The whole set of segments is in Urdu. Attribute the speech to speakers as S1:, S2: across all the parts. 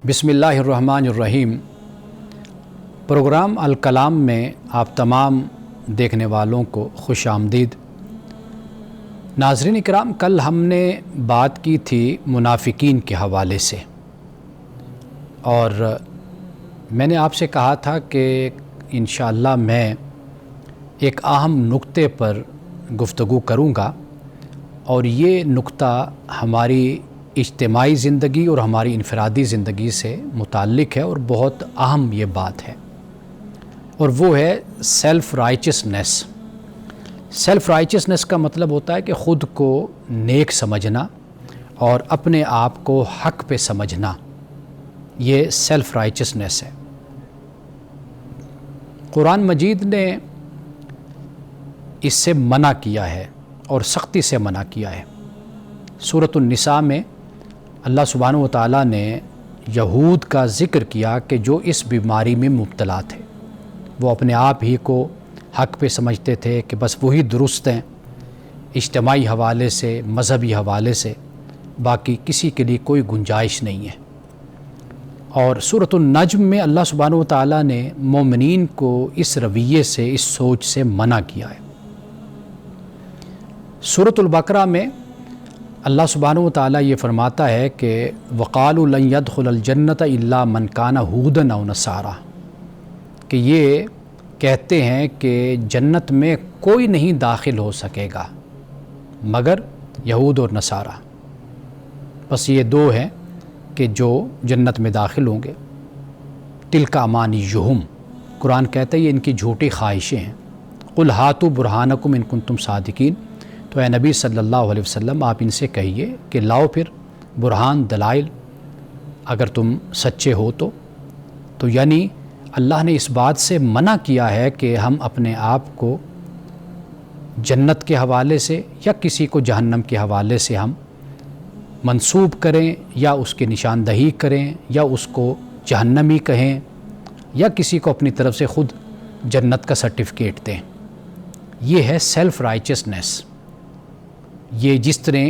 S1: بسم اللہ الرحمن الرحیم۔ پروگرام الکلام میں آپ تمام دیکھنے والوں کو خوش آمدید۔ ناظرین اکرام، کل ہم نے بات کی تھی منافقین کے حوالے سے، اور میں نے آپ سے کہا تھا کہ انشاءاللہ میں ایک اہم نقطے پر گفتگو کروں گا، اور یہ نقطہ ہماری اجتماعی زندگی اور ہماری انفرادی زندگی سے متعلق ہے، اور بہت اہم یہ بات ہے، اور وہ ہے سیلف رائچسنس۔ سیلف رائچسنس کا مطلب ہوتا ہے کہ خود کو نیک سمجھنا اور اپنے آپ کو حق پہ سمجھنا، یہ سیلف رائچسنس ہے۔ قرآن مجید نے اس سے منع کیا ہے اور سختی سے منع کیا ہے۔ سورۃ النساء میں اللہ سبحانہ و تعالیٰ نے یہود کا ذکر کیا کہ جو اس بیماری میں مبتلا تھے، وہ اپنے آپ ہی کو حق پہ سمجھتے تھے کہ بس وہی درست ہیں، اجتماعی حوالے سے، مذہبی حوالے سے، باقی کسی کے لیے کوئی گنجائش نہیں ہے۔ اور سورۃ النجم میں اللہ سبحانہ و تعالیٰ نے مومنین کو اس رویے سے، اس سوچ سے منع کیا ہے۔ سورۃ البقرہ میں اللہ سبحانہ و تعالیٰ یہ فرماتا ہے کہ وَقَالُوا لَن يَدْخُلَ الْجَنَّةَ إِلَّا مَنْ كَانَ هُودًا أَوْ نَصَارَىٰ، کہ یہ کہتے ہیں کہ جنت میں کوئی نہیں داخل ہو سکے گا مگر یہود اور نصارہ، بس یہ دو ہیں کہ جو جنت میں داخل ہوں گے۔ تِلْكَ أَمَانِيُّهُمْ، قرآن کہتا ہے یہ ان کی جھوٹی خواہشیں ہیں۔ قُلْ هَاتُوا بُرْهَانَكُمْ إِن كُنتُمْ صَادِقِينَ، تو اے نبی صلی اللہ علیہ وسلم آپ ان سے کہیے کہ لاؤ پھر برہان، دلائل، اگر تم سچے ہو تو یعنی اللہ نے اس بات سے منع کیا ہے کہ ہم اپنے آپ کو جنت کے حوالے سے یا کسی کو جہنم کے حوالے سے ہم منسوب کریں، یا اس کی نشاندہی کریں، یا اس کو جہنمی کہیں، یا کسی کو اپنی طرف سے خود جنت کا سرٹیفکیٹ دیں۔ یہ ہے سیلف رائچسنس۔ یہ جس طرح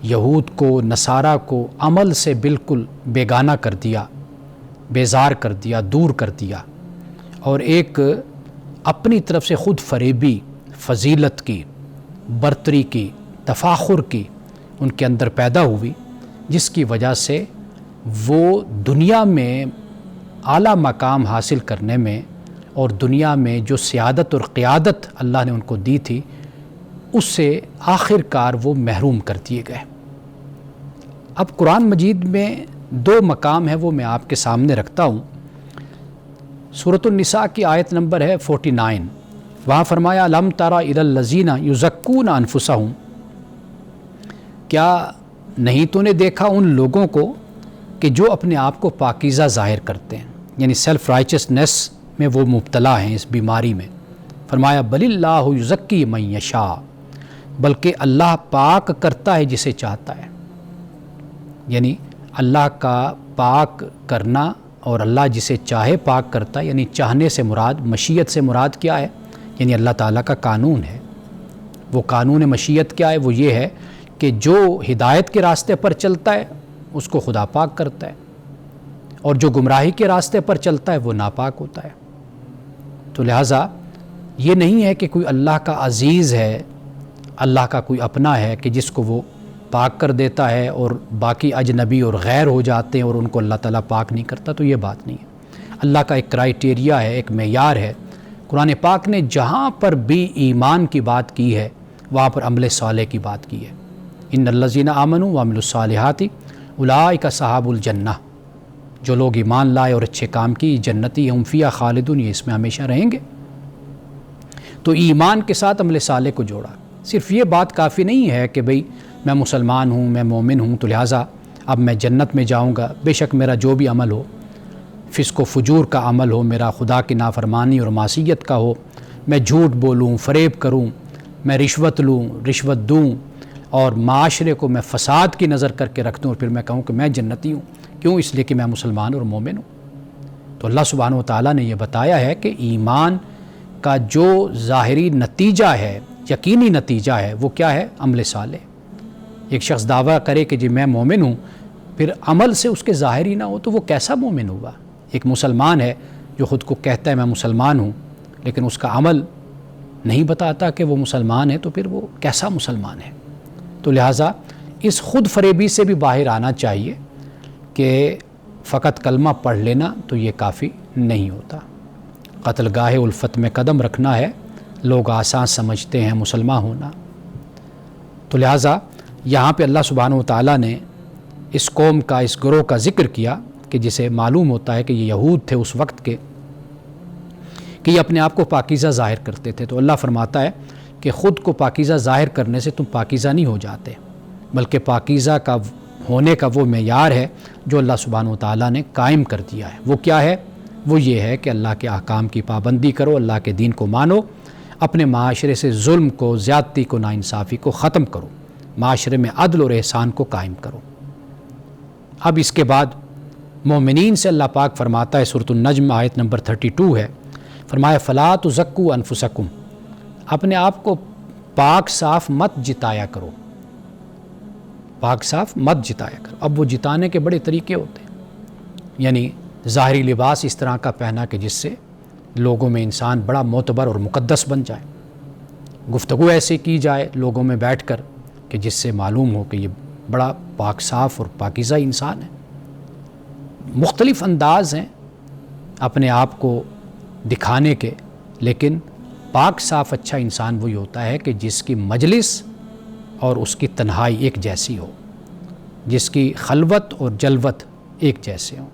S1: یہود کو، نصارہ کو عمل سے بالکل بیگانہ کر دیا، بیزار کر دیا، دور کر دیا، اور ایک اپنی طرف سے خود فریبی، فضیلت کی، برتری کی، تفاخر کی ان کے اندر پیدا ہوئی، جس کی وجہ سے وہ دنیا میں اعلیٰ مقام حاصل کرنے میں اور دنیا میں جو سیادت اور قیادت اللہ نے ان کو دی تھی، اس سے آخر کار وہ محروم کر دیے گئے۔ اب قرآن مجید میں دو مقام ہے، وہ میں آپ کے سامنے رکھتا ہوں۔ سورۃ النساء کی آیت نمبر ہے 49، وہاں فرمایا الم تر الی الذین یزکون انفسہم، کیا نہیں تو نے دیکھا ان لوگوں کو کہ جو اپنے آپ کو پاکیزہ ظاہر کرتے ہیں، یعنی سیلف رائچسنس میں وہ مبتلا ہیں، اس بیماری میں۔ فرمایا بل اللہ یزکی من یشاء، بلکہ اللہ پاک کرتا ہے جسے چاہتا ہے۔ یعنی اللہ کا پاک کرنا، اور اللہ جسے چاہے پاک کرتا ہے، یعنی چاہنے سے مراد، مشیت سے مراد کیا ہے؟ یعنی اللہ تعالیٰ کا قانون ہے۔ وہ قانون مشیت کیا ہے؟ وہ یہ ہے کہ جو ہدایت کے راستے پر چلتا ہے اس کو خدا پاک کرتا ہے، اور جو گمراہی کے راستے پر چلتا ہے وہ ناپاک ہوتا ہے۔ تو لہٰذا یہ نہیں ہے کہ کوئی اللہ کا عزیز ہے، اللہ کا کوئی اپنا ہے کہ جس کو وہ پاک کر دیتا ہے اور باقی اجنبی اور غیر ہو جاتے ہیں اور ان کو اللہ تعالیٰ پاک نہیں کرتا، تو یہ بات نہیں ہے۔ اللہ کا ایک کرائیٹیریا ہے، ایک معیار ہے۔ قرآن پاک نے جہاں پر بھی ایمان کی بات کی ہے وہاں پر عمل صالح کی بات کی ہے۔ ان الذین آمنوا وعملوا الصالحات اولئک اصحاب الجنہ، جو لوگ ایمان لائے اور اچھے کام کی، جنتی ہم فیہا خالدون، یہ اس میں ہمیشہ رہیں گے۔ تو ایمان کے ساتھ عمل صالح کو جوڑا۔ صرف یہ بات کافی نہیں ہے کہ بھئی میں مسلمان ہوں، میں مومن ہوں، تو لہٰذا اب میں جنت میں جاؤں گا، بے شک میرا جو بھی عمل ہو، فسق و فجور کا عمل ہو، میرا خدا کی نافرمانی اور معصیت کا ہو، میں جھوٹ بولوں، فریب کروں، میں رشوت لوں، رشوت دوں، اور معاشرے کو میں فساد کی نظر کر کے رکھ دوں، اور پھر میں کہوں کہ میں جنتی ہوں۔ کیوں؟ اس لیے کہ میں مسلمان اور مومن ہوں۔ تو اللہ سبحانہ و تعالیٰ نے یہ بتایا ہے کہ ایمان کا جو ظاہری نتیجہ ہے، یقینی نتیجہ ہے، وہ کیا ہے؟ عمل صالح۔ ایک شخص دعویٰ کرے کہ جی میں مومن ہوں، پھر عمل سے اس کے ظاہر ہی نہ ہو تو وہ کیسا مومن ہوا؟ ایک مسلمان ہے جو خود کو کہتا ہے میں مسلمان ہوں، لیکن اس کا عمل نہیں بتاتا کہ وہ مسلمان ہے، تو پھر وہ کیسا مسلمان ہے؟ تو لہٰذا اس خود فریبی سے بھی باہر آنا چاہیے کہ فقط کلمہ پڑھ لینا تو یہ کافی نہیں ہوتا۔ قتل گاہ الفت میں قدم رکھنا ہے، لوگ آسان سمجھتے ہیں مسلمان ہونا۔ تو لہٰذا یہاں پہ اللہ سبحانہ و تعالیٰ نے اس قوم کا، اس گروہ کا ذکر کیا کہ جسے معلوم ہوتا ہے کہ یہ یہود تھے اس وقت کے، کہ یہ اپنے آپ کو پاکیزہ ظاہر کرتے تھے۔ تو اللہ فرماتا ہے کہ خود کو پاکیزہ ظاہر کرنے سے تم پاکیزہ نہیں ہو جاتے، بلکہ پاکیزہ کا ہونے کا وہ معیار ہے جو اللہ سبحانہ و تعالیٰ نے قائم کر دیا ہے۔ وہ کیا ہے؟ وہ یہ ہے کہ اللہ کے احکام کی پابندی کرو، اللہ کے دین کو مانو، اپنے معاشرے سے ظلم کو، زیادتی کو، ناانصافی کو ختم کرو، معاشرے میں عدل اور احسان کو قائم کرو۔ اب اس کے بعد مومنین سے اللہ پاک فرماتا ہے، سورۃ النجم آیت نمبر 32 ہے، فرمایا فَلَا تُزَكُّوا أَنفُسَكُمْ، اپنے آپ کو پاک صاف مت جتایا کرو، پاک صاف مت جتایا کرو۔ اب وہ جتانے کے بڑے طریقے ہوتے ہیں، یعنی ظاہری لباس اس طرح کا پہنا کہ جس سے لوگوں میں انسان بڑا معتبر اور مقدس بن جائے، گفتگو ایسے کی جائے لوگوں میں بیٹھ کر کہ جس سے معلوم ہو کہ یہ بڑا پاک صاف اور پاکیزہ انسان ہے۔ مختلف انداز ہیں اپنے آپ کو دکھانے کے، لیکن پاک صاف اچھا انسان وہی ہوتا ہے کہ جس کی مجلس اور اس کی تنہائی ایک جیسی ہو، جس کی خلوت اور جلوت ایک جیسے ہوں،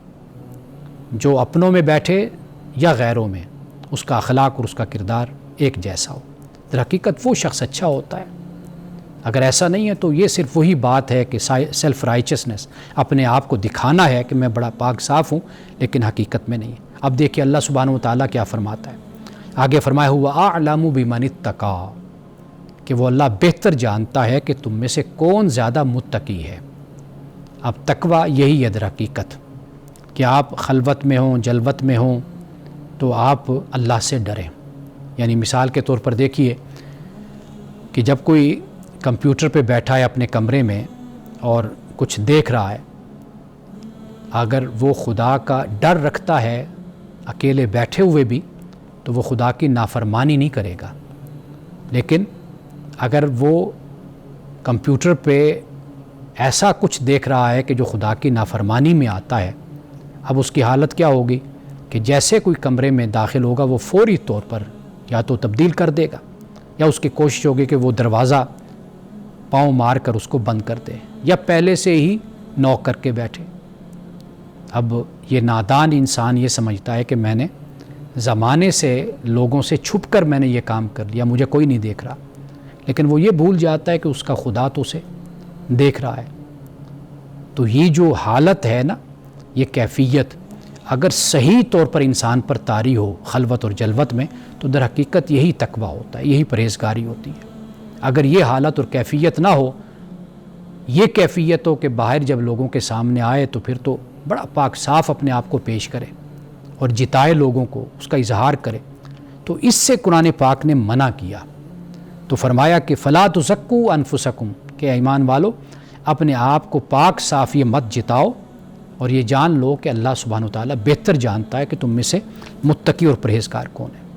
S1: جو اپنوں میں بیٹھے یا غیروں میں اس کا اخلاق اور اس کا کردار ایک جیسا ہو۔ در حقیقت وہ شخص اچھا ہوتا ہے۔ اگر ایسا نہیں ہے تو یہ صرف وہی بات ہے کہ سیلف رائچسنس، اپنے آپ کو دکھانا ہے کہ میں بڑا پاک صاف ہوں، لیکن حقیقت میں نہیں ہے۔ اب دیکھیے اللہ سبحانہ و تعالیٰ کیا فرماتا ہے، آگے فرمایا ہوا اعلم بمن اتقی، کہ وہ اللہ بہتر جانتا ہے کہ تم میں سے کون زیادہ متقی ہے۔ اب تقوی یہی ہے در حقیقت کہ آپ خلوت میں ہوں، جلوت میں ہوں تو آپ اللہ سے ڈریں۔ یعنی مثال کے طور پر دیکھیے کہ جب کوئی کمپیوٹر پہ بیٹھا ہے اپنے کمرے میں اور کچھ دیکھ رہا ہے، اگر وہ خدا کا ڈر رکھتا ہے اکیلے بیٹھے ہوئے بھی تو وہ خدا کی نافرمانی نہیں کرے گا، لیکن اگر وہ کمپیوٹر پہ ایسا کچھ دیکھ رہا ہے کہ جو خدا کی نافرمانی میں آتا ہے، اب اس کی حالت کیا ہوگی کہ جیسے کوئی کمرے میں داخل ہوگا وہ فوری طور پر یا تو تبدیل کر دے گا یا اس کی کوشش ہوگی کہ وہ دروازہ پاؤں مار کر اس کو بند کر دے یا پہلے سے ہی نوک کر کے بیٹھے۔ اب یہ نادان انسان یہ سمجھتا ہے کہ میں نے زمانے سے لوگوں سے چھپ کر میں نے یہ کام کر لیا، مجھے کوئی نہیں دیکھ رہا، لیکن وہ یہ بھول جاتا ہے کہ اس کا خدا تو اسے دیکھ رہا ہے۔ تو یہ جو حالت ہے نا، یہ کیفیت اگر صحیح طور پر انسان پر طاری ہو خلوت اور جلوت میں تو در حقیقت یہی تقویٰ ہوتا ہے، یہی پرہیزگاری ہوتی ہے۔ اگر یہ حالت اور کیفیت نہ ہو، یہ کیفیت ہو کہ باہر جب لوگوں کے سامنے آئے تو پھر تو بڑا پاک صاف اپنے آپ کو پیش کرے اور جتائے لوگوں کو، اس کا اظہار کرے، تو اس سے قرآن پاک نے منع کیا۔ تو فرمایا کہ فَلَا تُزَكُّوا أَنفُسَكُمْ، کہ ایمان والو اپنے آپ کو پاک صاف یہ مت جتاؤ اور یہ جان لو کہ اللہ سبحانہ وتعالیٰ بہتر جانتا ہے کہ تم میں سے متقی اور پرہیزگار کون ہے۔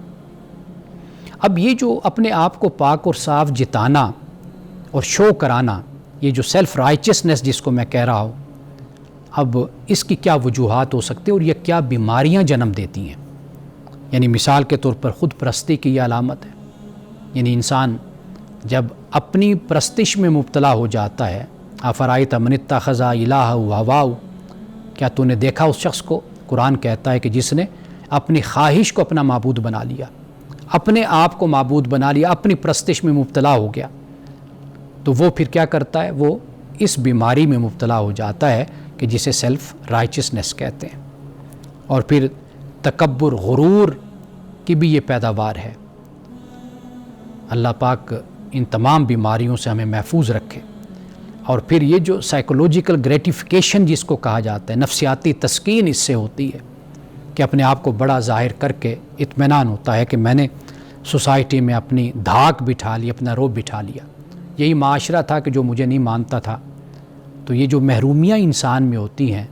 S1: اب یہ جو اپنے آپ کو پاک اور صاف جتانا اور شو کرانا، یہ جو سیلف رائچسنس جس کو میں کہہ رہا ہوں، اب اس کی کیا وجوہات ہو سکتی ہیں اور یہ کیا بیماریاں جنم دیتی ہیں؟ یعنی مثال کے طور پر خود پرستی کی یہ علامت ہے، یعنی انسان جب اپنی پرستش میں مبتلا ہو جاتا ہے، افرائیت من اتخذ الہہ ہواہ، کیا تو نے دیکھا اس شخص کو؟ قرآن کہتا ہے کہ جس نے اپنی خواہش کو اپنا معبود بنا لیا، اپنے آپ کو معبود بنا لیا، اپنی پرستش میں مبتلا ہو گیا، تو وہ پھر کیا کرتا ہے؟ وہ اس بیماری میں مبتلا ہو جاتا ہے کہ جسے سیلف رائچسنس کہتے ہیں، اور پھر تکبر، غرور کی بھی یہ پیداوار ہے۔ اللہ پاک ان تمام بیماریوں سے ہمیں محفوظ رکھے۔ اور پھر یہ جو سائیکولوجیکل گریٹیفیکیشن جس کو کہا جاتا ہے، نفسیاتی تسکین اس سے ہوتی ہے کہ اپنے آپ کو بڑا ظاہر کر کے اطمینان ہوتا ہے کہ میں نے سوسائٹی میں اپنی دھاک بٹھا لی، اپنا روب بٹھا لیا۔ یہی معاشرہ تھا کہ جو مجھے نہیں مانتا تھا، تو یہ جو محرومیاں انسان میں ہوتی ہیں،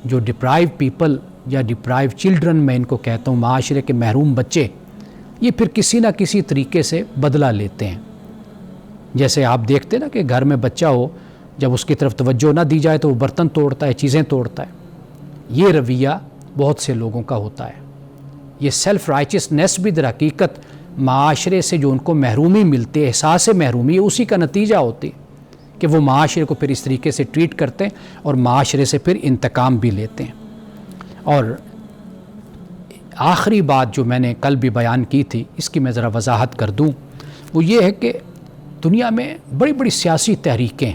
S1: جو ڈپرائیو پیپل یا ڈپرائیو چلڈرن میں ان کو کہتا ہوں، معاشرے کے محروم بچے، یہ پھر کسی نہ کسی طریقے سے بدلہ لیتے ہیں۔ جیسے آپ دیکھتے نا کہ گھر میں بچہ ہو، جب اس کی طرف توجہ نہ دی جائے تو وہ برتن توڑتا ہے، چیزیں توڑتا ہے۔ یہ رویہ بہت سے لوگوں کا ہوتا ہے۔ یہ سیلف رائچسنیس بھی در حقیقت معاشرے سے جو ان کو محرومی ملتی ہے، احساس محرومی، اسی کا نتیجہ ہوتی ہے کہ وہ معاشرے کو پھر اس طریقے سے ٹریٹ کرتے ہیں اور معاشرے سے پھر انتقام بھی لیتے ہیں۔ اور آخری بات جو میں نے کل بھی بیان کی تھی، اس کی میں ذرا وضاحت کر دوں، وہ یہ ہے کہ دنیا میں بڑی بڑی سیاسی تحریکیں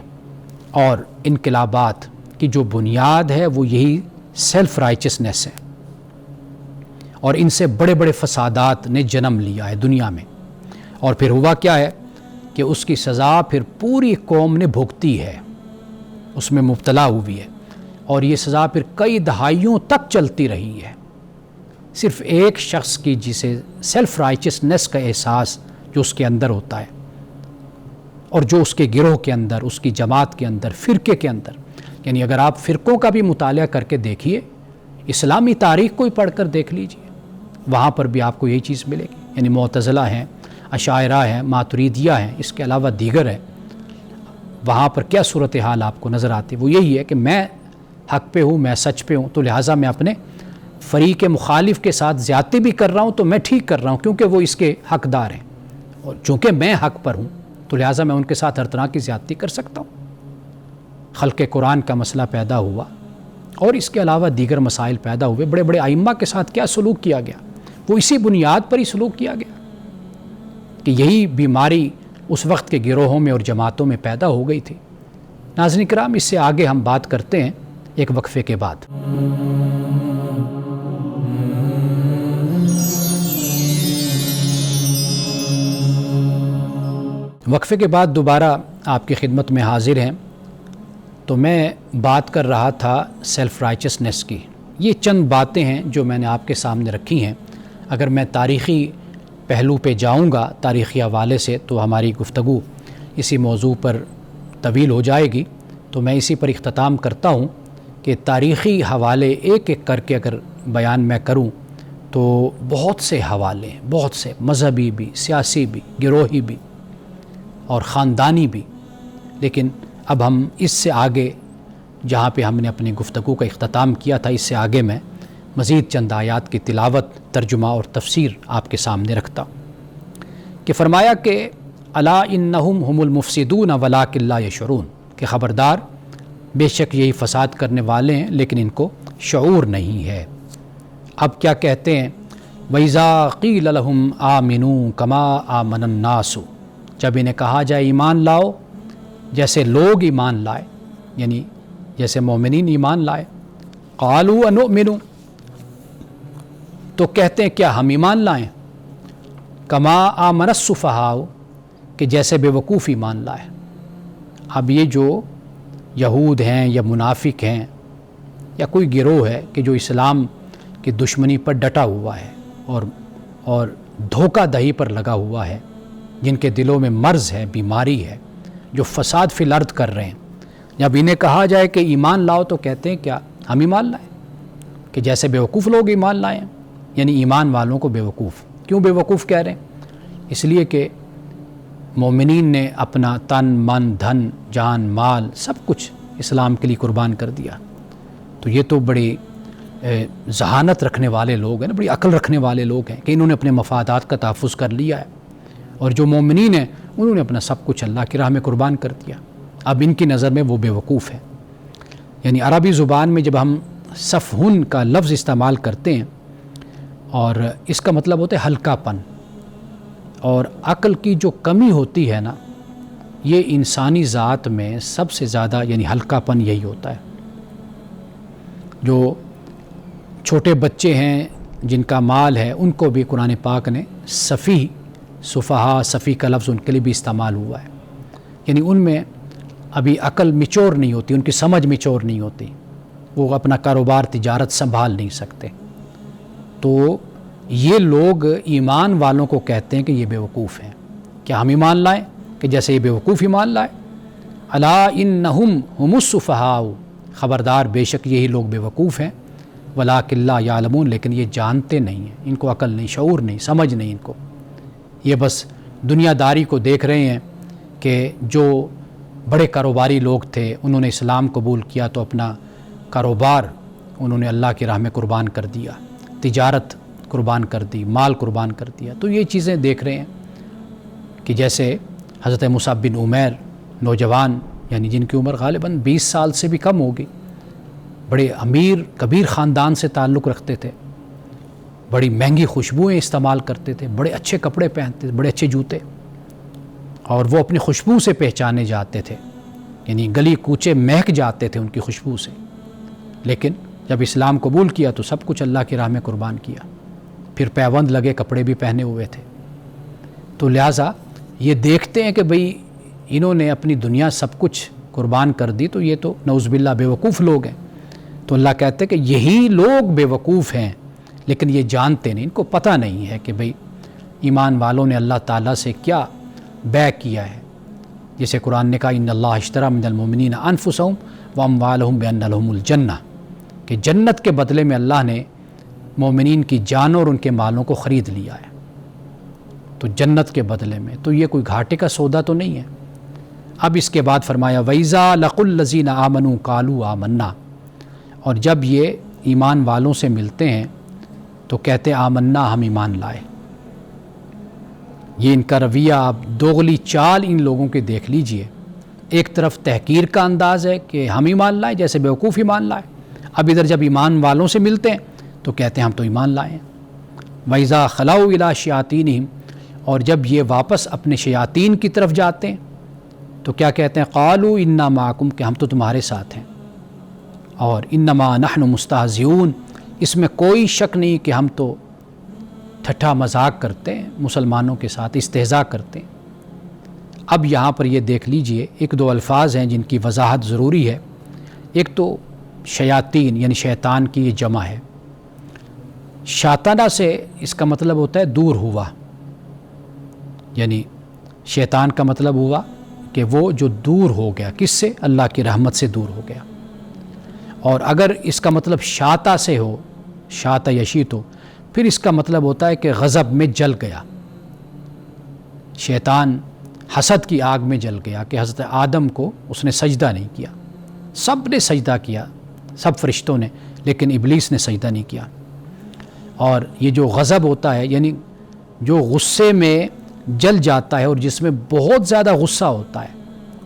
S1: اور انقلابات کی جو بنیاد ہے وہ یہی سیلف رائچسنیس ہے، اور ان سے بڑے بڑے فسادات نے جنم لیا ہے دنیا میں۔ اور پھر ہوا کیا ہے کہ اس کی سزا پھر پوری قوم نے بھگتی ہے، اس میں مبتلا ہوئی ہے، اور یہ سزا پھر کئی دہائیوں تک چلتی رہی ہے، صرف ایک شخص کی جسے سیلف رائچسنیس کا احساس جو اس کے اندر ہوتا ہے، اور جو اس کے گروہ کے اندر، اس کی جماعت کے اندر، فرقے کے اندر، یعنی اگر آپ فرقوں کا بھی مطالعہ کر کے دیکھیے، اسلامی تاریخ کو ہی پڑھ کر دیکھ لیجئے، وہاں پر بھی آپ کو یہی چیز ملے گی۔ یعنی معتزلہ ہیں، اشاعرہ ہیں، ماتریدیہ ہیں، اس کے علاوہ دیگر ہیں، وہاں پر کیا صورتحال آپ کو نظر آتی ہے؟ وہ یہی ہے کہ میں حق پہ ہوں، میں سچ پہ ہوں، تو لہٰذا میں اپنے فریق مخالف کے ساتھ زیادتی بھی کر رہا ہوں تو میں ٹھیک کر رہا ہوں، کیونکہ وہ اس کے حقدار ہیں، اور چونکہ میں حق پر ہوں تو لہٰذا میں ان کے ساتھ ہر طرح کی زیادتی کر سکتا ہوں۔ خلق قرآن کا مسئلہ پیدا ہوا، اور اس کے علاوہ دیگر مسائل پیدا ہوئے۔ بڑے بڑے ائمہ کے ساتھ کیا سلوک کیا گیا؟ وہ اسی بنیاد پر ہی سلوک کیا گیا کہ یہی بیماری اس وقت کے گروہوں میں اور جماعتوں میں پیدا ہو گئی تھی۔ ناظرین کرام، اس سے آگے ہم بات کرتے ہیں ایک وقفے کے بعد۔ وقفے کے بعد دوبارہ آپ کی خدمت میں حاضر ہیں۔ تو میں بات کر رہا تھا سیلف رائچسنیس کی۔ یہ چند باتیں ہیں جو میں نے آپ کے سامنے رکھی ہیں۔ اگر میں تاریخی پہلو پہ جاؤں گا، تاریخی حوالے سے، تو ہماری گفتگو اسی موضوع پر طویل ہو جائے گی، تو میں اسی پر اختتام کرتا ہوں کہ تاریخی حوالے ایک ایک کر کے اگر بیان میں کروں تو بہت سے حوالے، بہت سے مذہبی بھی، سیاسی بھی، گروہی بھی اور خاندانی بھی، لیکن اب ہم اس سے آگے جہاں پہ ہم نے اپنی گفتگو کا اختتام کیا تھا، اس سے آگے میں مزید چند آیات کی تلاوت، ترجمہ اور تفسیر آپ کے سامنے رکھتا ہوں کہ فرمایا کہ الا انہم هم المفسدون ولکن لا یشعرون، کہ خبردار، بے شک یہی فساد کرنے والے ہیں لیکن ان کو شعور نہیں ہے۔ اب کیا کہتے ہیں؟ وَإِذَا قِيلَ لَهُمْ آمِنُوا كَمَا آمَنَ النَّاسُ، جب انہیں کہا جائے ایمان لاؤ جیسے لوگ ایمان لائے، یعنی جیسے مومنین ایمان لائے، قَالُوا أَنُؤْمِنُ، تو کہتے ہیں کیا ہم ایمان لائیں، کما آمن السفہاء، کہ جیسے بے وقوف ایمان لائے۔ اب یہ جو یہود ہیں یا منافق ہیں یا کوئی گروہ ہے کہ جو اسلام کی دشمنی پر ڈٹا ہوا ہے اور دھوکہ دہی پر لگا ہوا ہے، جن کے دلوں میں مرض ہے، بیماری ہے، جو فساد فی الارض کر رہے ہیں، جب انہیں کہا جائے کہ ایمان لاؤ تو کہتے ہیں کیا ہم ایمان لائیں، کہ جیسے بے وقوف لوگ ایمان لائیں، یعنی ایمان والوں کو بے وقوف۔ کیوں بے وقوف کہہ رہے ہیں؟ اس لیے کہ مومنین نے اپنا تن، من، دھن، جان، مال سب کچھ اسلام کے لیے قربان کر دیا، تو یہ تو بڑی ذہانت رکھنے والے لوگ ہیں، بڑی عقل رکھنے والے لوگ ہیں کہ انہوں نے اپنے مفادات کا تحفظ کر لیا ہے، اور جو مومنین ہیں انہوں نے اپنا سب کچھ اللہ کی راہ میں قربان کر دیا۔ اب ان کی نظر میں وہ بے وقوف ہے۔ یعنی عربی زبان میں جب ہم سفہن کا لفظ استعمال کرتے ہیں، اور اس کا مطلب ہوتا ہے ہلکا پن، اور عقل کی جو کمی ہوتی ہے نا، یہ انسانی ذات میں سب سے زیادہ یعنی ہلکا پن یہی ہوتا ہے۔ جو چھوٹے بچے ہیں جن کا مال ہے، ان کو بھی قرآن پاک نے سفیہ، سفہاء، سفیہ کا لفظ ان کے لیے بھی استعمال ہوا ہے، یعنی ان میں ابھی عقل میچور نہیں ہوتی، ان کی سمجھ میچور نہیں ہوتی، وہ اپنا کاروبار، تجارت سنبھال نہیں سکتے۔ تو یہ لوگ ایمان والوں کو کہتے ہیں کہ یہ بے وقوف ہیں، کیا ہم ایمان لائیں کہ جیسے یہ بے وقوف ایمان لائے؟ الا انہم ہم السفہاء، خبردار بے شک یہی لوگ بے وقوف ہیں، ولکن لا یعلمون، لیکن یہ جانتے نہیں ہیں، ان کو عقل نہیں، شعور نہیں، سمجھ نہیں ان کو، یہ بس دنیا داری کو دیکھ رہے ہیں کہ جو بڑے کاروباری لوگ تھے انہوں نے اسلام قبول کیا تو اپنا کاروبار انہوں نے اللہ کی راہ میں قربان کر دیا، تجارت قربان کر دی، مال قربان کر دیا، تو یہ چیزیں دیکھ رہے ہیں کہ جیسے حضرت مصعب بن عمیر نوجوان، یعنی جن کی عمر غالباً 20 سال سے بھی کم ہوگی، بڑے امیر کبیر خاندان سے تعلق رکھتے تھے، بڑی مہنگی خوشبوئیں استعمال کرتے تھے، بڑے اچھے کپڑے پہنتے تھے، بڑے اچھے جوتے، اور وہ اپنی خوشبو سے پہچانے جاتے تھے، یعنی گلی کوچے مہک جاتے تھے ان کی خوشبو سے، لیکن جب اسلام قبول کیا تو سب کچھ اللہ کی راہ میں قربان کیا، پھر پیوند لگے کپڑے بھی پہنے ہوئے تھے، تو لہٰذا یہ دیکھتے ہیں کہ بھئی انہوں نے اپنی دنیا سب کچھ قربان کر دی، تو یہ تو نعوذ باللہ بے وقوف لوگ ہیں، تو اللہ کہتے ہیں کہ یہی لوگ بے وقوف ہیں، لیکن یہ جانتے نہیں، ان کو پتہ نہیں ہے کہ بھئی ایمان والوں نے اللہ تعالیٰ سے کیا بیع کیا ہے، جیسے قرآن نے کہا ان اللہ اشتری من المؤمنین انفسہم واموالہم بان لہم الجنہ، کہ جنت کے بدلے میں اللہ نے مومنین کی جانوں اور ان کے مالوں کو خرید لیا ہے، تو جنت کے بدلے میں، تو یہ کوئی گھاٹے کا سودا تو نہیں ہے۔ اب اس کے بعد فرمایا وَإِذَا لَقُوا الَّذِينَ آمَنُوا قَالُوا آمَنَّا، اور جب یہ ایمان والوں سے ملتے ہیں تو کہتے ہیں آمنا، ہم ایمان لائے۔ یہ ان کا رویہ، آپ دوغلی چال ان لوگوں کے دیکھ لیجئے، ایک طرف تحقیر کا انداز ہے کہ ہم ایمان لائے، جیسے بیوقوف ایمان لائے، اب ادھر جب ایمان والوں سے ملتے ہیں تو کہتے ہیں ہم تو ایمان لائے ہیں۔ وَإِذَا خَلَوْا إِلَىٰ شَيَاطِینِهِمْ، اور جب یہ واپس اپنے شیاطین کی طرف جاتے ہیں تو کیا کہتے ہیں قَالُوا إِنَّا مَعَكُمْ، کہ ہم تو تمہارے ساتھ ہیں، اور إِنَّمَا نَحْنُ مُسْتَهْزِئُونَ، اس میں کوئی شک نہیں کہ ہم تو ٹھٹھا مذاق کرتے ہیں، مسلمانوں کے ساتھ استہزاء کرتے ہیں۔ اب یہاں پر یہ دیکھ لیجئے ایک دو الفاظ ہیں جن کی وضاحت ضروری ہے۔ ایک تو شیاطین یعنی شیطان کی یہ جمع ہے، شاطنہ سے اس کا مطلب ہوتا ہے دور ہوا، یعنی شیطان کا مطلب ہوا کہ وہ جو دور ہو گیا، کس سے؟ اللہ کی رحمت سے دور ہو گیا۔ اور اگر اس کا مطلب شاطہ سے ہو، شاطہ یشیط ہو، پھر اس کا مطلب ہوتا ہے کہ غضب میں جل گیا، شیطان حسد کی آگ میں جل گیا کہ حضرت آدم کو اس نے سجدہ نہیں کیا، سب نے سجدہ کیا، سب فرشتوں نے، لیکن ابلیس نے سجدہ نہیں کیا۔ اور یہ جو غضب ہوتا ہے یعنی جو غصے میں جل جاتا ہے اور جس میں بہت زیادہ غصہ ہوتا ہے،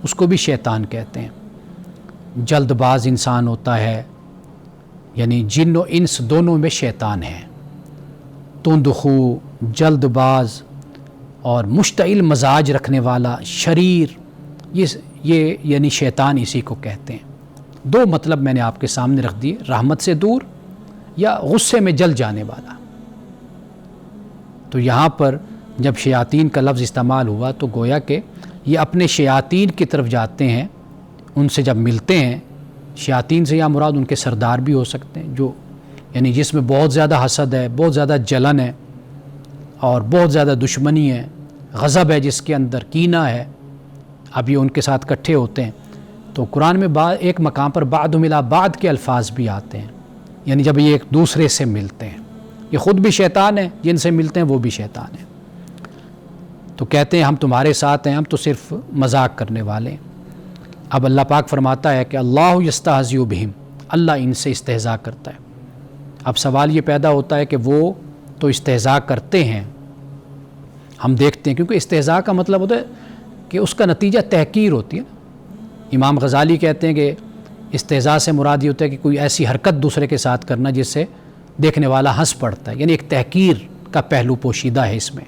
S1: اس کو بھی شیطان کہتے ہیں۔ جلد باز انسان ہوتا ہے، یعنی جن و انس دونوں میں شیطان ہے، تندخو، جلد باز اور مشتعل مزاج رکھنے والا، شریر، یہ یعنی شیطان اسی کو کہتے ہیں۔ دو مطلب میں نے آپ کے سامنے رکھ دیے، رحمت سے دور یا غصے میں جل جانے والا۔ تو یہاں پر جب شیاطین کا لفظ استعمال ہوا تو گویا کہ یہ اپنے شیاطین کی طرف جاتے ہیں، ان سے جب ملتے ہیں، شیاطین سے یا مراد ان کے سردار بھی ہو سکتے ہیں، جو یعنی جس میں بہت زیادہ حسد ہے، بہت زیادہ جلن ہے اور بہت زیادہ دشمنی ہے، غضب ہے جس کے اندر، کینہ ہے، اب یہ ان کے ساتھ اکٹھے ہوتے ہیں تو قرآن میں ایک مقام پر بعضهم الی بعض کے الفاظ بھی آتے ہیں، یعنی جب یہ ایک دوسرے سے ملتے ہیں، یہ خود بھی شیطان ہے، جن سے ملتے ہیں وہ بھی شیطان ہے، تو کہتے ہیں ہم تمہارے ساتھ ہیں، ہم تو صرف مذاق کرنے والے ہیں۔ اب اللہ پاک فرماتا ہے کہ اللہ یستہزئ بہم، اللہ ان سے استہزاء کرتا ہے۔ اب سوال یہ پیدا ہوتا ہے کہ وہ تو استہزاء کرتے ہیں، ہم دیکھتے ہیں، کیونکہ استہزاء کا مطلب ہوتا ہے کہ اس کا نتیجہ تحقیر ہوتی ہے۔ امام غزالی کہتے ہیں کہ استہزاء سے مراد یہ ہوتا ہے کہ کوئی ایسی حرکت دوسرے کے ساتھ کرنا جس سے دیکھنے والا ہنس پڑتا ہے، یعنی ایک تحقیر کا پہلو پوشیدہ ہے اس میں۔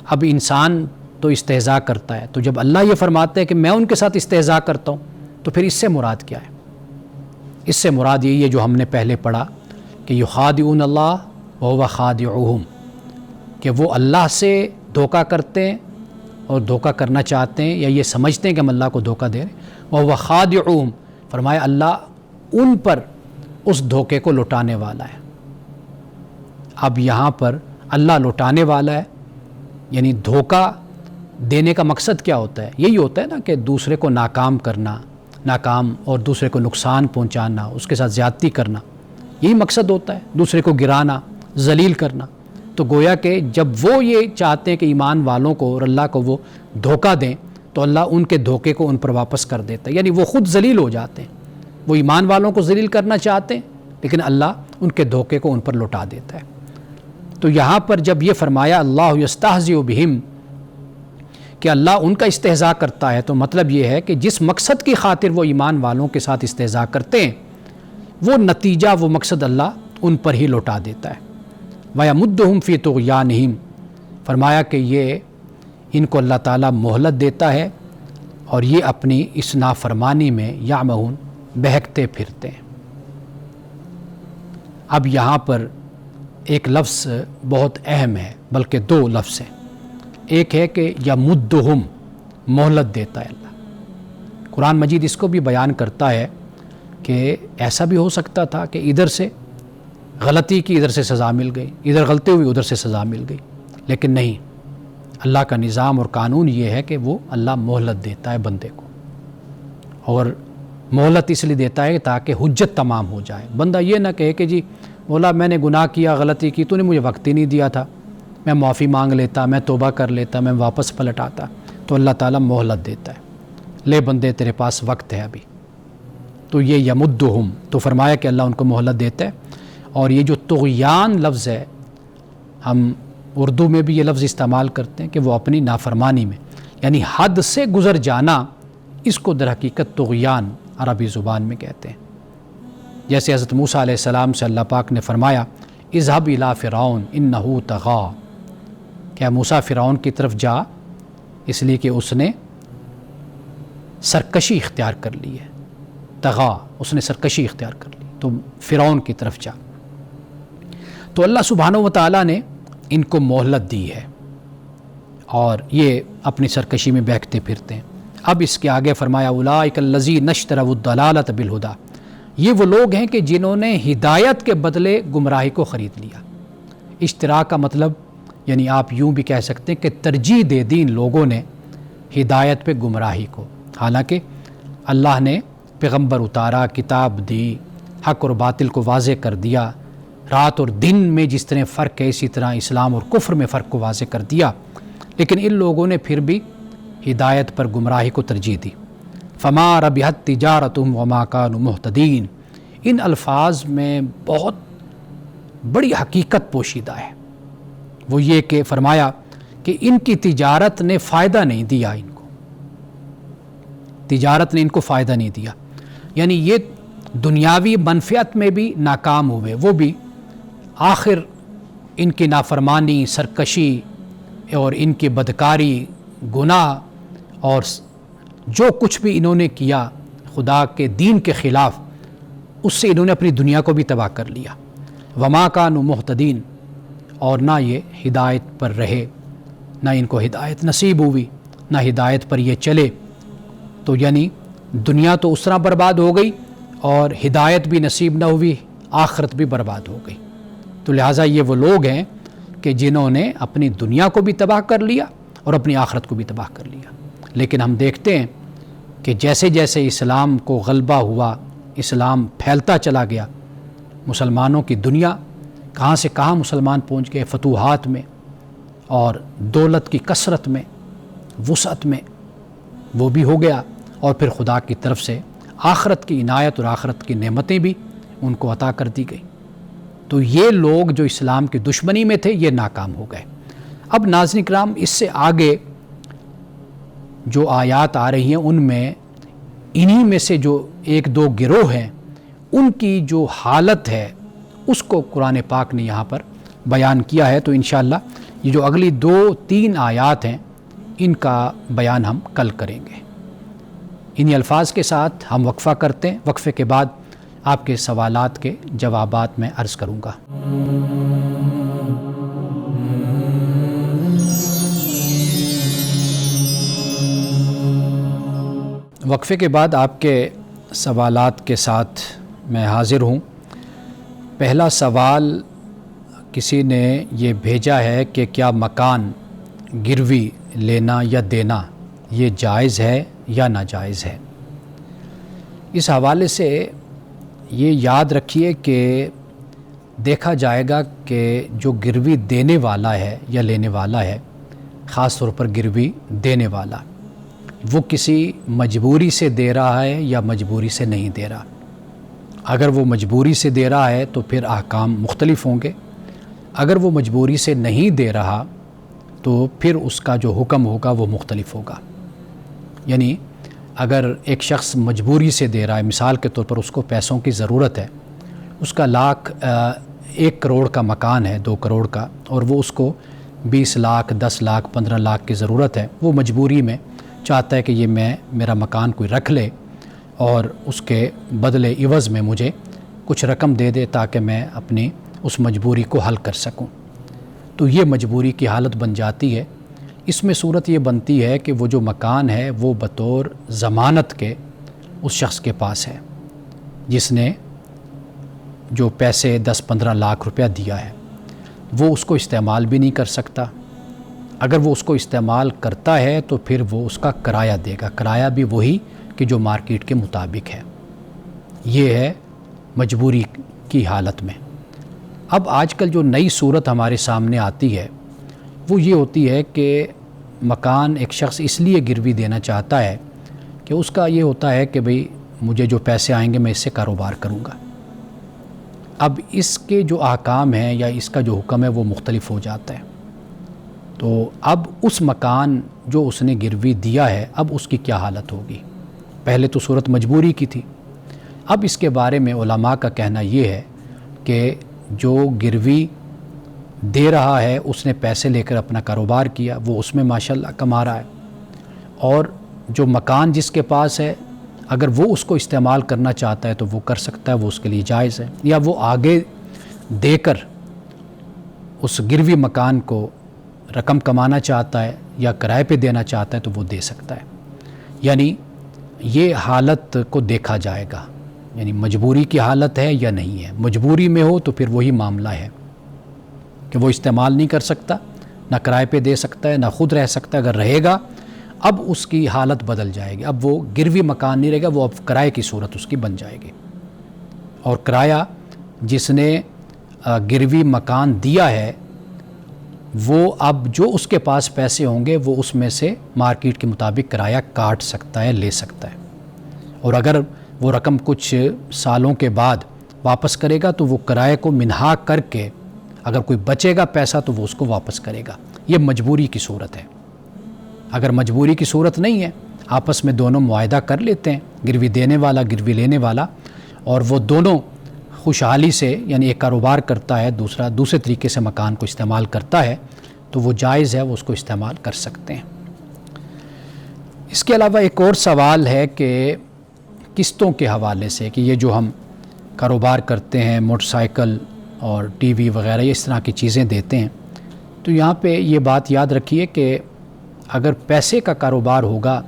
S1: اب انسان تو استہزاء کرتا ہے، تو جب اللہ یہ فرماتے ہیں کہ میں ان کے ساتھ استہزاء کرتا ہوں، تو پھر اس سے مراد کیا ہے؟ اس سے مراد یہی ہے جو ہم نے پہلے پڑھا کہ یخادعون اللہ وہو خادعہم، کہ وہ اللہ سے دھوکہ کرتے ہیں اور دھوکہ کرنا چاہتے ہیں، یا یہ سمجھتے ہیں کہ ہم اللہ کو دھوکہ دے رہے ہیں، وہو خادعہم، فرمایا اللہ ان پر اس دھوکے کو لوٹانے والا ہے۔ اب یہاں پر اللہ لوٹانے والا ہے، یعنی دھوکہ دینے کا مقصد کیا ہوتا ہے؟ یہی ہوتا ہے نا کہ دوسرے کو ناکام کرنا، ناکام اور دوسرے کو نقصان پہنچانا، اس کے ساتھ زیادتی کرنا، یہی مقصد ہوتا ہے، دوسرے کو گرانا، ذلیل کرنا۔ تو گویا کہ جب وہ یہ چاہتے ہیں کہ ایمان والوں کو اور اللہ کو وہ دھوکہ دیں تو اللہ ان کے دھوکے کو ان پر واپس کر دیتا ہے، یعنی وہ خود ذلیل ہو جاتے ہیں۔ وہ ایمان والوں کو ذلیل کرنا چاہتے ہیں لیکن اللہ ان کے دھوکے کو ان پر لوٹا دیتا ہے۔ تو یہاں پر جب یہ فرمایا اللہ یستہزئ بہم کہ اللہ ان کا استہزاء کرتا ہے، تو مطلب یہ ہے کہ جس مقصد کی خاطر وہ ایمان والوں کے ساتھ استہزاء کرتے ہیں وہ نتیجہ، وہ مقصد اللہ ان پر ہی لوٹا دیتا ہے۔ وَيَمُدُّهُمْ فِي طُغْيَانِهِمْ، فرمایا کہ یہ ان کو اللہ تعالیٰ مہلت دیتا ہے اور یہ اپنی اس نافرمانی میں یعمہون بہکتے پھرتے ہیں۔ اب یہاں پر ایک لفظ بہت اہم ہے، بلکہ دو لفظ ہیں۔ ایک ہے کہ یمدہم، مہلت دیتا ہے اللہ۔ قرآن مجید اس کو بھی بیان کرتا ہے کہ ایسا بھی ہو سکتا تھا کہ ادھر سے غلطی کی ادھر سے سزا مل گئی، ادھر غلطی ہوئی ادھر سے سزا مل گئی، لیکن نہیں، اللہ کا نظام اور قانون یہ ہے کہ وہ اللہ مہلت دیتا ہے بندے کو، اور مہلت اس لیے دیتا ہے تاکہ حجت تمام ہو جائے۔ بندہ یہ نہ کہے کہ جی مولا میں نے گناہ کیا، غلطی کی، تو نے مجھے وقت ہی نہیں دیا تھا، میں معافی مانگ لیتا، میں توبہ کر لیتا، میں واپس پلٹ آتا۔ تو اللہ تعالیٰ مہلت دیتا ہے، لے بندے تیرے پاس وقت ہے ابھی۔ تو یہ یمدہم، تو فرمایا کہ اللہ ان کو مہلت دیتا ہے۔ اور یہ جو طغیان لفظ ہے، ہم اردو میں بھی یہ لفظ استعمال کرتے ہیں کہ وہ اپنی نافرمانی میں، یعنی حد سے گزر جانا، اس کو در حقیقت طغیان عربی زبان میں کہتے ہیں۔ جیسے حضرت موسیٰ علیہ السلام سے اللہ پاک نے فرمایا اذهب الى فرعون انه طغى، کہ موسیٰ فرعون کی طرف جا، اس لیے کہ اس نے سرکشی اختیار کر لی ہے، طغا، اس نے سرکشی اختیار کر لی، تو فرعون کی طرف جا۔ تو اللہ سبحانہ و تعالیٰ نے ان کو مہلت دی ہے اور یہ اپنی سرکشی میں بہکتے پھرتے ہیں۔ اب اس کے آگے فرمایا اولئک الذین اشتروا الضلالۃ بالہدیٰ، یہ وہ لوگ ہیں کہ جنہوں نے ہدایت کے بدلے گمراہی کو خرید لیا۔ اشترا کا مطلب یعنی آپ یوں بھی کہہ سکتے ہیں کہ ترجیح دے دی ان لوگوں نے ہدایت پہ گمراہی کو، حالانکہ اللہ نے پیغمبر اتارا، کتاب دی، حق اور باطل کو واضح کر دیا، رات اور دن میں جس طرح فرق ہے اسی طرح اسلام اور کفر میں فرق کو واضح کر دیا، لیکن ان لوگوں نے پھر بھی ہدایت پر گمراہی کو ترجیح دی۔ فما ربحت تجارتہم وما کانوا مہتدین، ان الفاظ میں بہت بڑی حقیقت پوشیدہ ہے، وہ یہ کہ فرمایا کہ ان کی تجارت نے فائدہ نہیں دیا، ان کو تجارت نے ان کو فائدہ نہیں دیا، یعنی یہ دنیاوی منفعت میں بھی ناکام ہوئے، وہ بھی آخر ان کی نافرمانی، سرکشی اور ان کی بدکاری، گناہ اور جو کچھ بھی انہوں نے کیا خدا کے دین کے خلاف، اس سے انہوں نے اپنی دنیا کو بھی تباہ کر لیا۔ وما کانوا مہتدین، اور نہ یہ ہدایت پر رہے، نہ ان کو ہدایت نصیب ہوئی، نہ ہدایت پر یہ چلے، تو یعنی دنیا تو اس طرح برباد ہو گئی اور ہدایت بھی نصیب نہ ہوئی، آخرت بھی برباد ہو گئی۔ تو لہٰذا یہ وہ لوگ ہیں کہ جنہوں نے اپنی دنیا کو بھی تباہ کر لیا اور اپنی آخرت کو بھی تباہ کر لیا۔ لیکن ہم دیکھتے ہیں کہ جیسے جیسے اسلام کو غلبہ ہوا، اسلام پھیلتا چلا گیا، مسلمانوں کی دنیا کہاں سے کہاں مسلمان پہنچ گئے، فتوحات میں اور دولت کی کثرت میں، وسعت میں، وہ بھی ہو گیا، اور پھر خدا کی طرف سے آخرت کی عنایت اور آخرت کی نعمتیں بھی ان کو عطا کر دی گئی۔ تو یہ لوگ جو اسلام کی دشمنی میں تھے یہ ناکام ہو گئے۔ اب ناظرین کرام، اس سے آگے جو آیات آ رہی ہیں ان میں انہی میں سے جو ایک دو گروہ ہیں ان کی جو حالت ہے اس کو قرآن پاک نے یہاں پر بیان کیا ہے۔ تو انشاءاللہ یہ جو اگلی 2-3 آیات ہیں ان کا بیان ہم کل کریں گے۔ انہی الفاظ کے ساتھ ہم وقفہ کرتے ہیں، وقفے کے بعد آپ کے سوالات کے جوابات میں عرض کروں گا۔ وقفے کے بعد آپ کے سوالات کے ساتھ میں حاضر ہوں۔ پہلا سوال کسی نے یہ بھیجا ہے کہ کیا مکان گروی لینا یا دینا یہ جائز ہے یا ناجائز ہے؟ اس حوالے سے یہ یاد رکھیے کہ دیکھا جائے گا کہ جو گروی دینے والا ہے یا لینے والا ہے، خاص طور پر گروی دینے والا، وہ کسی مجبوری سے دے رہا ہے یا مجبوری سے نہیں دے رہا۔ اگر وہ مجبوری سے دے رہا ہے تو پھر احکام مختلف ہوں گے، اگر وہ مجبوری سے نہیں دے رہا تو پھر اس کا جو حکم ہوگا وہ مختلف ہوگا۔ یعنی اگر ایک شخص مجبوری سے دے رہا ہے، مثال کے طور پر اس کو پیسوں کی ضرورت ہے، اس کا 1 کروڑ کا مکان ہے، 2 کروڑ کا، اور وہ اس کو 20 لاکھ 10 لاکھ 15 لاکھ کی ضرورت ہے، وہ مجبوری میں چاہتا ہے کہ یہ میرا مکان کوئی رکھ لے اور اس کے بدلے عوض میں مجھے کچھ رقم دے دے تاکہ میں اپنی اس مجبوری کو حل کر سکوں، تو یہ مجبوری کی حالت بن جاتی ہے۔ اس میں صورت یہ بنتی ہے کہ وہ جو مکان ہے وہ بطور ضمانت کے اس شخص کے پاس ہے جس نے جو پیسے 10-15 لاکھ روپیہ دیا ہے، وہ اس کو استعمال بھی نہیں کر سکتا۔ اگر وہ اس کو استعمال کرتا ہے تو پھر وہ اس کا کرایہ دے گا، کرایہ بھی وہی کہ جو مارکیٹ کے مطابق ہے۔ یہ ہے مجبوری کی حالت میں۔ اب آج کل جو نئی صورت ہمارے سامنے آتی ہے وہ یہ ہوتی ہے کہ مکان ایک شخص اس لیے گروی دینا چاہتا ہے کہ اس کا یہ ہوتا ہے کہ بھئی مجھے جو پیسے آئیں گے میں اس سے کاروبار کروں گا۔ اب اس کے جو احکام ہیں یا اس کا جو حکم ہے وہ مختلف ہو جاتا ہے۔ تو اب اس مکان جو اس نے گروی دیا ہے، اب اس کی کیا حالت ہوگی؟ پہلے تو صورت مجبوری کی تھی، اب اس کے بارے میں علماء کا کہنا یہ ہے کہ جو گروی دے رہا ہے اس نے پیسے لے کر اپنا کاروبار کیا، وہ اس میں ماشاءاللہ کما رہا ہے، اور جو مکان جس کے پاس ہے اگر وہ اس کو استعمال کرنا چاہتا ہے تو وہ کر سکتا ہے، وہ اس کے لیے جائز ہے، یا وہ آگے دے کر اس گروی مکان کو رقم کمانا چاہتا ہے یا کرائے پہ دینا چاہتا ہے تو وہ دے سکتا ہے۔ یعنی یہ حالت کو دیکھا جائے گا، یعنی مجبوری کی حالت ہے یا نہیں ہے۔ مجبوری میں ہو تو پھر وہی معاملہ ہے کہ وہ استعمال نہیں کر سکتا، نہ کرائے پہ دے سکتا ہے، نہ خود رہ سکتا ہے۔ اگر رہے گا اب اس کی حالت بدل جائے گی، اب وہ گروی مکان نہیں رہے گا، وہ اب کرائے کی صورت اس کی بن جائے گی، اور کرایہ جس نے گروی مکان دیا ہے وہ اب جو اس کے پاس پیسے ہوں گے وہ اس میں سے مارکیٹ کے مطابق کرایہ کاٹ سکتا ہے، لے سکتا ہے، اور اگر وہ رقم کچھ سالوں کے بعد واپس کرے گا تو وہ کرائے کو منہا کر کے اگر کوئی بچے گا پیسہ تو وہ اس کو واپس کرے گا۔ یہ مجبوری کی صورت ہے۔ اگر مجبوری کی صورت نہیں ہے، آپس میں دونوں معاہدہ کر لیتے ہیں، گروی دینے والا گروی لینے والا، اور وہ دونوں خوشحالی سے، یعنی ایک کاروبار کرتا ہے، دوسرے طریقے سے مکان کو استعمال کرتا ہے، تو وہ جائز ہے، وہ اس کو استعمال کر سکتے ہیں۔ اس کے علاوہ ایک اور سوال ہے کہ قسطوں کے حوالے سے، کہ یہ جو ہم کاروبار کرتے ہیں، موٹر سائیکل اور ٹی وی وغیرہ اس طرح کی چیزیں دیتے ہیں، تو یہاں پہ یہ بات یاد رکھیے کہ اگر پیسے کا کاروبار ہوگا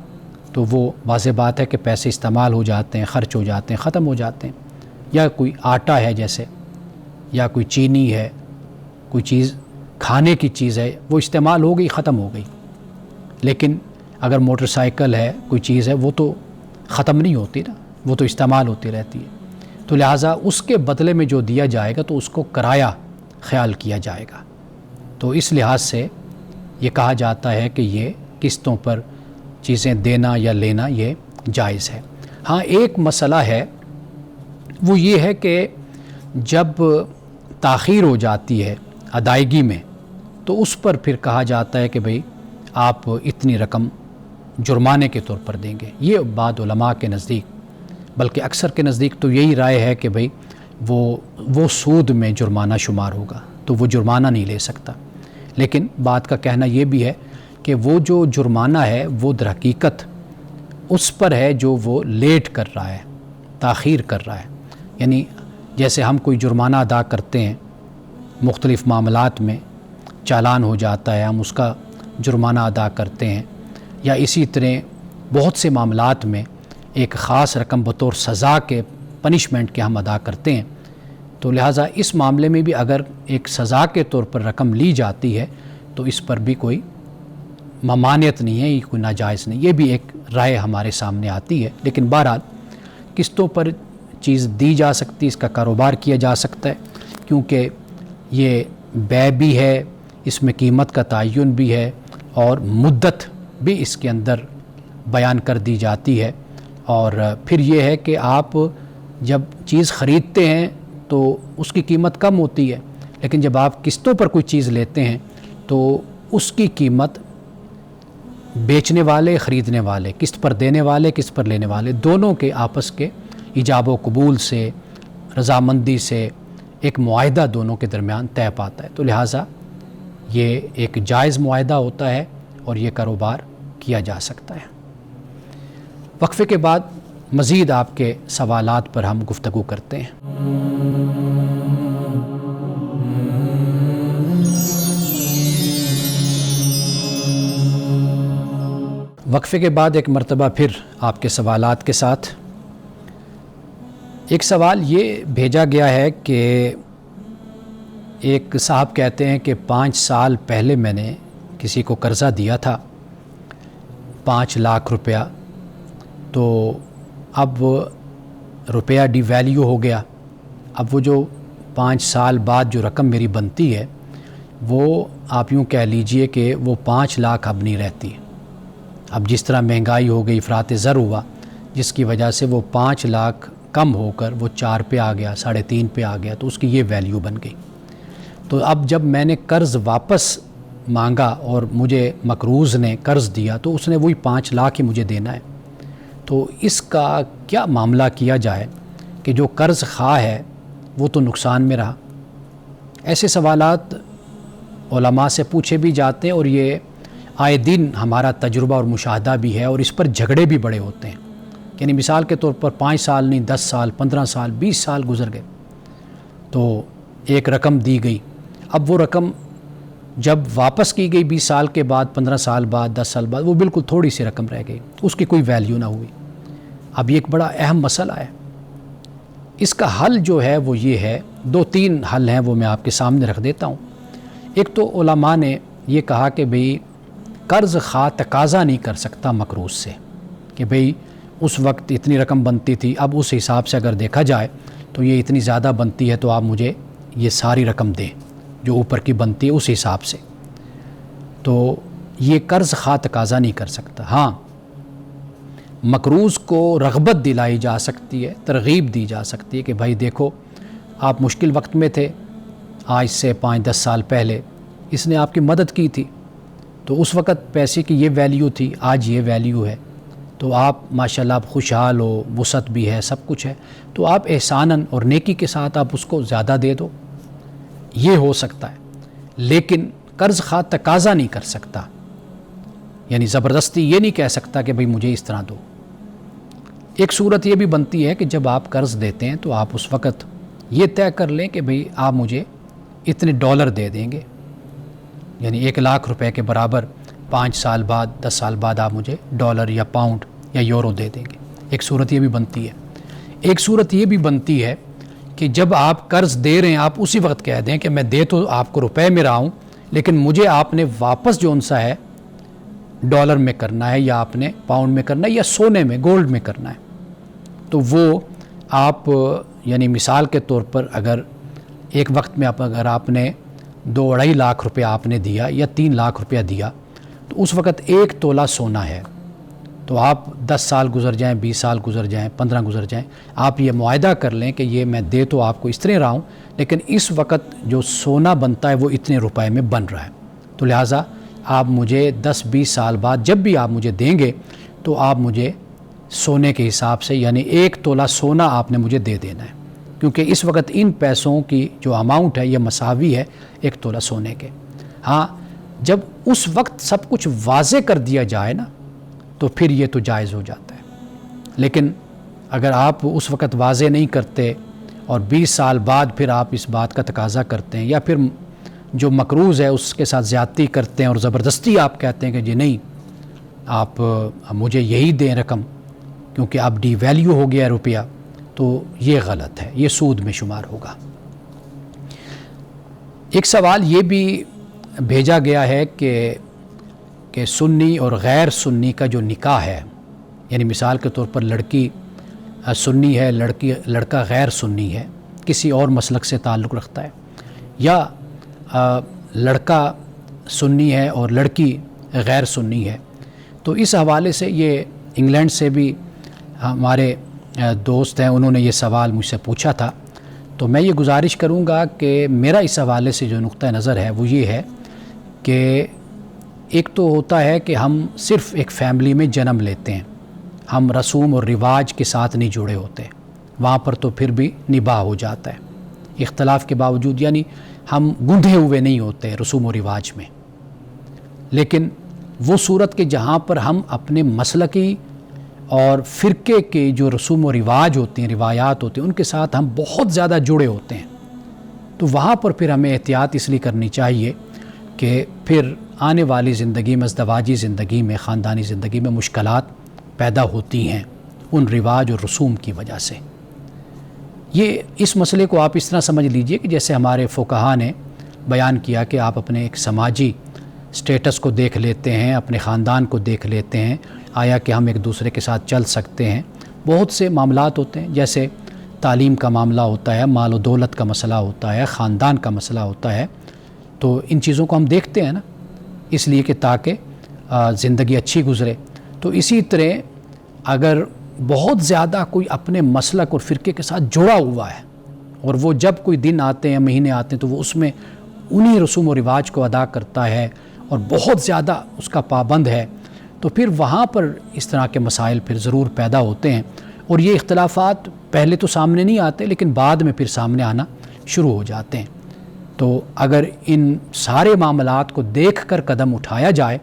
S1: تو وہ واضح بات ہے کہ پیسے استعمال ہو جاتے ہیں، خرچ ہو جاتے ہیں، ختم ہو جاتے ہیں، یا کوئی آٹا ہے جیسے، یا کوئی چینی ہے، کوئی چیز کھانے کی چیز ہے، وہ استعمال ہو گئی، ختم ہو گئی۔ لیکن اگر موٹر سائیکل ہے، کوئی چیز ہے، وہ تو ختم نہیں ہوتی نا، وہ تو استعمال ہوتی رہتی ہے، تو لہٰذا اس کے بدلے میں جو دیا جائے گا تو اس کو کرایہ خیال کیا جائے گا۔ تو اس لحاظ سے یہ کہا جاتا ہے کہ یہ قسطوں پر چیزیں دینا یا لینا یہ جائز ہے۔ ہاں ایک مسئلہ ہے، وہ یہ ہے کہ جب تاخیر ہو جاتی ہے ادائیگی میں تو اس پر پھر کہا جاتا ہے کہ بھئی آپ اتنی رقم جرمانے کے طور پر دیں گے۔ یہ بعض علماء کے نزدیک، بلکہ اکثر کے نزدیک تو یہی رائے ہے کہ بھئی وہ سود میں جرمانہ شمار ہوگا، تو وہ جرمانہ نہیں لے سکتا۔ لیکن بات کا کہنا یہ بھی ہے کہ وہ جو جرمانہ ہے وہ در حقیقت اس پر ہے جو وہ لیٹ کر رہا ہے، تاخیر کر رہا ہے۔ یعنی جیسے ہم کوئی جرمانہ ادا کرتے ہیں مختلف معاملات میں، چالان ہو جاتا ہے، ہم اس کا جرمانہ ادا کرتے ہیں، یا اسی طرح بہت سے معاملات میں ایک خاص رقم بطور سزا کے، پنشمنٹ کے ہم ادا کرتے ہیں، تو لہٰذا اس معاملے میں بھی اگر ایک سزا کے طور پر رقم لی جاتی ہے تو اس پر بھی کوئی ممانعت نہیں ہے، یہ کوئی ناجائز نہیں، یہ بھی ایک رائے ہمارے سامنے آتی ہے۔ لیکن بہرحال قسطوں پر چیز دی جا سکتی، اس کا کاروبار کیا جا سکتا ہے، کیونکہ یہ بیع بھی ہے، اس میں قیمت کا تعین بھی ہے، اور مدت بھی اس کے اندر بیان کر دی جاتی ہے۔ اور پھر یہ ہے کہ آپ جب چیز خریدتے ہیں تو اس کی قیمت کم ہوتی ہے، لیکن جب آپ قسطوں پر کوئی چیز لیتے ہیں تو اس کی قیمت بیچنے والے، خریدنے والے، قسط پر دینے والے، قسط پر لینے والے، دونوں کے آپس کے ایجاب و قبول سے، رضامندی سے ایک معاہدہ دونوں کے درمیان طے پاتا ہے۔ تو لہٰذا یہ ایک جائز معاہدہ ہوتا ہے اور یہ کاروبار کیا جا سکتا ہے۔ وقفے کے بعد مزید آپ کے سوالات پر ہم گفتگو کرتے ہیں۔ وقفے کے بعد ایک مرتبہ پھر آپ کے سوالات کے ساتھ ایک سوال یہ بھیجا گیا ہے کہ ایک صاحب کہتے ہیں کہ 5 سال پہلے میں نے کسی کو قرضہ دیا تھا 5 لاکھ روپیہ، تو اب روپیہ ڈی ویلیو ہو گیا، اب وہ جو 5 سال بعد جو رقم میری بنتی ہے وہ آپ یوں کہہ لیجئے کہ وہ 5 لاکھ اب نہیں رہتی۔ اب جس طرح مہنگائی ہو گئی، افراط زر ہوا، جس کی وجہ سے وہ 5 لاکھ کم ہو کر وہ 4 پہ آ گیا، 3.5 پہ آ گیا، تو اس کی یہ ویلیو بن گئی۔ تو اب جب میں نے قرض واپس مانگا اور مجھے مقروض نے قرض دیا تو اس نے وہی 5 لاکھ ہی مجھے دینا ہے، تو اس کا کیا معاملہ کیا جائے کہ جو قرض خواہ ہے وہ تو نقصان میں رہا؟ ایسے سوالات علماء سے پوچھے بھی جاتے ہیں، اور یہ آئے دن ہمارا تجربہ اور مشاہدہ بھی ہے، اور اس پر جھگڑے بھی بڑے ہوتے ہیں۔ یعنی مثال کے طور پر 5 سال نہیں، 10 سال، 15 سال، 20 سال گزر گئے، تو ایک رقم دی گئی، اب وہ رقم جب واپس کی گئی 20 سال کے بعد، 15 سال بعد، 10 سال بعد، وہ بالکل تھوڑی سی رقم رہ گئی، اس کی کوئی ویلیو نہ ہوئی۔ اب یہ ایک بڑا اہم مسئلہ ہے۔ اس کا حل جو ہے وہ یہ ہے، 2-3 حل ہیں، وہ میں آپ کے سامنے رکھ دیتا ہوں۔ ایک تو علماء نے یہ کہا کہ بھئی قرض خواہ تقاضا نہیں کر سکتا مقروض سے کہ بھئی اس وقت اتنی رقم بنتی تھی، اب اس حساب سے اگر دیکھا جائے تو یہ اتنی زیادہ بنتی ہے، تو آپ مجھے یہ ساری رقم دیں جو اوپر کی بنتی ہے اس حساب سے۔ تو یہ قرض خواہ تقاضا نہیں کر سکتا۔ ہاں، مقروض کو رغبت دلائی جا سکتی ہے، ترغیب دی جا سکتی ہے کہ بھائی دیکھو آپ مشکل وقت میں تھے، آج سے 5-10 سال پہلے اس نے آپ کی مدد کی تھی، تو اس وقت پیسے کی یہ ویلیو تھی، آج یہ ویلیو ہے، تو آپ ماشاءاللہ آپ خوشحال ہو، وسعت بھی ہے، سب کچھ ہے، تو آپ احساناً اور نیکی کے ساتھ آپ اس کو زیادہ دے دو، یہ ہو سکتا ہے۔ لیکن قرض خواہ تقاضا نہیں کر سکتا، یعنی زبردستی یہ نہیں کہہ سکتا کہ بھئی مجھے اس طرح دو۔ ایک صورت یہ بھی بنتی ہے کہ جب آپ قرض دیتے ہیں تو آپ اس وقت یہ طے کر لیں کہ بھئی آپ مجھے اتنے ڈالر دے دیں گے، یعنی 1 لاکھ روپے کے برابر 5 سال بعد، 10 سال بعد آپ مجھے ڈالر یا پاؤنڈ یا یورو دے دیں گے۔ ایک صورت یہ بھی بنتی ہے۔ ایک صورت یہ بھی بنتی ہے کہ جب آپ قرض دے رہے ہیں آپ اسی وقت کہہ دیں کہ میں دے تو آپ کو روپے میں رہا ہوں، لیکن مجھے آپ نے واپس جو انسا ہے ڈالر میں کرنا ہے، یا آپ نے پاؤنڈ میں کرنا ہے، یا سونے میں، گولڈ میں کرنا ہے۔ تو وہ آپ یعنی مثال کے طور پر اگر ایک وقت میں اگر آپ نے 2-2.5 لاکھ روپیہ آپ نے دیا یا 3 لاکھ روپیہ دیا، تو اس وقت 1 تولہ سونا ہے، تو آپ 10 سال گزر جائیں، 20 سال گزر جائیں، 15 گزر جائیں، آپ یہ معاہدہ کر لیں کہ یہ میں دے تو آپ کو اس طرح رہا ہوں، لیکن اس وقت جو سونا بنتا ہے وہ اتنے روپے میں بن رہا ہے، تو لہٰذا آپ مجھے 10-20 سال بعد جب بھی آپ مجھے دیں گے تو آپ مجھے سونے کے حساب سے، یعنی 1 تولہ سونا آپ نے مجھے دے دینا ہے، کیونکہ اس وقت ان پیسوں کی جو اماؤنٹ ہے یہ مساوی ہے 1 تولہ سونے کے۔ ہاں، جب اس وقت سب کچھ واضح کر دیا جائے نا تو پھر یہ تو جائز ہو جاتا ہے، لیکن اگر آپ اس وقت واضح نہیں کرتے اور 20 سال بعد پھر آپ اس بات کا تقاضا کرتے ہیں، یا پھر جو مقروض ہے اس کے ساتھ زیادتی کرتے ہیں اور زبردستی آپ کہتے ہیں کہ جی نہیں آپ مجھے یہی دیں رقم کیونکہ اب ڈی ویلیو ہو گیا روپیہ، تو یہ غلط ہے، یہ سود میں شمار ہوگا۔ ایک سوال یہ بھی بھیجا گیا ہے کہ کہ سنی اور غیر سنی کا جو نکاح ہے، یعنی مثال کے طور پر لڑکی سنی ہے، لڑکا غیر سنی ہے، کسی اور مسلک سے تعلق رکھتا ہے، یا لڑکا سنی ہے اور لڑکی غیر سنی ہے، تو اس حوالے سے یہ انگلینڈ سے بھی ہمارے دوست ہیں، انہوں نے یہ سوال مجھ سے پوچھا تھا، تو میں یہ گزارش کروں گا کہ میرا اس حوالے سے جو نقطہ نظر ہے وہ یہ ہے کہ ایک تو ہوتا ہے کہ ہم صرف ایک فیملی میں جنم لیتے ہیں، ہم رسوم اور رواج کے ساتھ نہیں جڑے ہوتے، وہاں پر تو پھر بھی نباہ ہو جاتا ہے اختلاف کے باوجود، یعنی ہم گندھے ہوئے نہیں ہوتے رسوم و رواج میں، لیکن وہ صورت کہ جہاں پر ہم اپنے مسلکی اور فرقے کے جو رسوم و رواج ہوتے ہیں، روایات ہوتے ہیں، ان کے ساتھ ہم بہت زیادہ جڑے ہوتے ہیں، تو وہاں پر پھر ہمیں احتیاط اس لیے کرنی چاہیے کہ پھر آنے والی زندگی میں، ازدواجی زندگی میں، خاندانی زندگی میں مشکلات پیدا ہوتی ہیں ان رواج اور رسوم کی وجہ سے۔ یہ اس مسئلے کو آپ اس طرح سمجھ لیجئے کہ جیسے ہمارے فقہا نے بیان کیا کہ آپ اپنے ایک سماجی سٹیٹس کو دیکھ لیتے ہیں، اپنے خاندان کو دیکھ لیتے ہیں، آیا کہ ہم ایک دوسرے کے ساتھ چل سکتے ہیں۔ بہت سے معاملات ہوتے ہیں، جیسے تعلیم کا معاملہ ہوتا ہے، مال و دولت کا مسئلہ ہوتا ہے، خاندان کا مسئلہ ہوتا ہے، تو ان چیزوں کو ہم دیکھتے ہیں نا، اس لیے کہ تاکہ زندگی اچھی گزرے۔ تو اسی طرح اگر بہت زیادہ کوئی اپنے مسلک اور فرقے کے ساتھ جڑا ہوا ہے اور وہ جب کوئی دن آتے ہیں، مہینے آتے ہیں، تو وہ اس میں انہی رسوم و رواج کو ادا کرتا ہے اور بہت زیادہ اس کا پابند ہے، تو پھر وہاں پر اس طرح کے مسائل پھر ضرور پیدا ہوتے ہیں، اور یہ اختلافات پہلے تو سامنے نہیں آتے لیکن بعد میں پھر سامنے آنا شروع ہو جاتے ہیں۔ تو اگر ان سارے معاملات کو دیکھ کر قدم اٹھایا جائے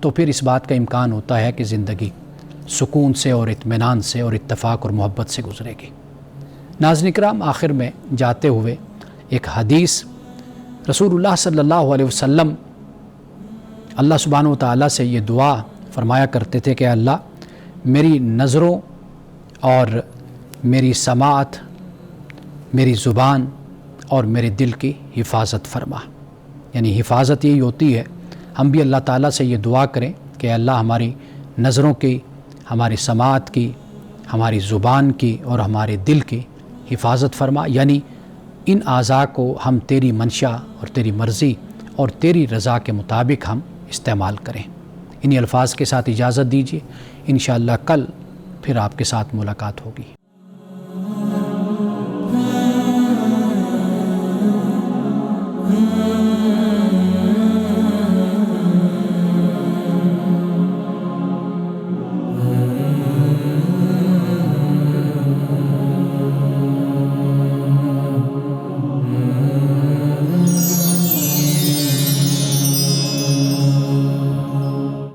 S1: تو پھر اس بات کا امکان ہوتا ہے کہ زندگی سکون سے اور اطمینان سے اور اتفاق اور محبت سے گزرے گی۔ ناظرین کرام، آخر میں جاتے ہوئے ایک حدیث، رسول اللہ صلی اللہ علیہ وسلم اللہ سبحانہ و تعالیٰ سے یہ دعا فرمایا کرتے تھے کہ اللہ میری نظروں اور میری سماعت، میری زبان اور میرے دل کی حفاظت فرما، یعنی حفاظت یہی ہوتی ہے، ہم بھی اللہ تعالیٰ سے یہ دعا کریں کہ اللہ ہماری نظروں کی، ہماری سماعت کی، ہماری زبان کی اور ہمارے دل کی حفاظت فرما، یعنی ان اعضاء کو ہم تیری منشا اور تیری مرضی اور تیری رضا کے مطابق ہم استعمال کریں۔ انہی الفاظ کے ساتھ اجازت دیجیے، انشاءاللہ کل پھر آپ کے ساتھ ملاقات ہوگی۔